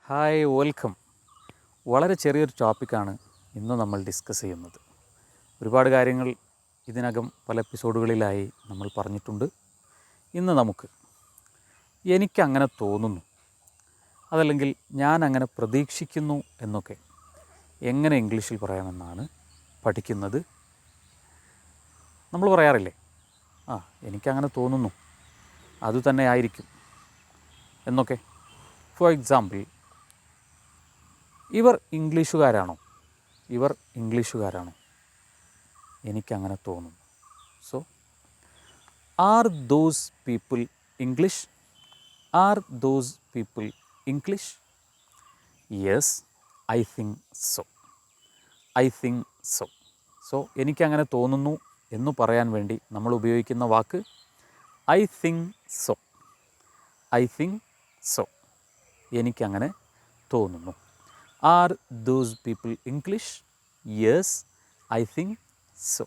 Hi welcome. വളരെ ചെറിയൊരു ടോപ്പിക്കാണ് ഇന്ന് നമ്മൾ ഡിസ്കസ് ചെയ്യുന്നത്. ഒരുപാട് കാര്യങ്ങൾ ഇതിനകം പല എപ്പിസോഡുകളിലായി നമ്മൾ പറഞ്ഞിട്ടുണ്ട്. ഇന്ന് നമുക്ക് എനിക്കങ്ങനെ തോന്നുന്നു, അതല്ലെങ്കിൽ ഞാൻ അങ്ങനെ പ്രതീക്ഷിക്കുന്നു എന്നൊക്കെ എങ്ങനെ ഇംഗ്ലീഷിൽ പറയാമെന്നാണ് പഠിക്കുന്നത്. നമ്മൾ പറയാറില്ലേ, എനിക്കങ്ങനെ തോന്നുന്നു, അതുതന്നെ ആയിരിക്കും എന്നൊക്കെ. ഫോർ എക്സാമ്പിൾ, ഇവർ ഇംഗ്ലീഷുകാരാണോ? എനിക്കങ്ങനെ തോന്നുന്നു. So are those people English? Yes, I think so. So എനിക്കങ്ങനെ തോന്നുന്നു എന്ന് പറയാൻ വേണ്ടി നമ്മൾ ഉപയോഗിക്കുന്ന വാക്ക് ഐ തിങ്ക് സോ. എനിക്കങ്ങനെ തോന്നുന്നു. Are those people English? Yes, I think so.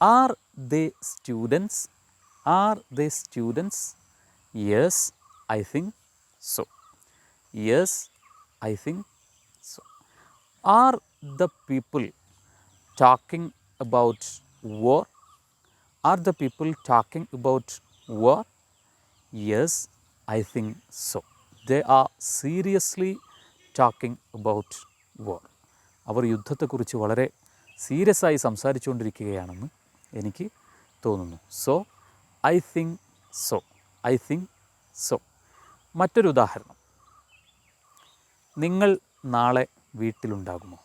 Are they students? Yes, I think so. Are the people talking about war? Yes, I think so. They are seriously talking about war. അവർ യുദ്ധത്തെക്കുറിച്ച് വളരെ serious ആയി സംസാരിച്ചുകൊണ്ടിരിക്കുകയാണെന്ന് എനിക്ക് തോന്നുന്നു. So I think so. മറ്റൊരു ഉദാഹരണം, നിങ്ങൾ നാളെ വീട്ടിലുണ്ടാകുമോ?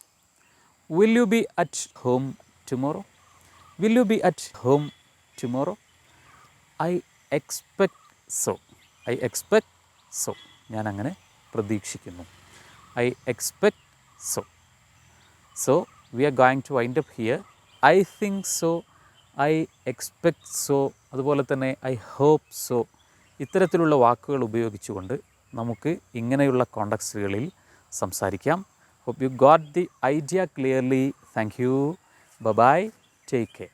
Will you be at home tomorrow? I expect so. ഞാൻ അങ്ങനെ പ്രതീക്ഷിക്കുന്നു. I expect so. So we are going to wind up here. I think so, I expect so, അതുപോലെ തന്നെ I hope so. ഇത്തരത്തിലുള്ള വാക്കുകൾ ഉപയോഗിച്ചുകൊണ്ട് നമുക്ക് ഇങ്ങനെയുള്ള കോണ്ടക്സ്റ്റുകളിൽ സംസാരിക്കാം. Hope you got the idea clearly. Thank you. Bye-bye. Take care.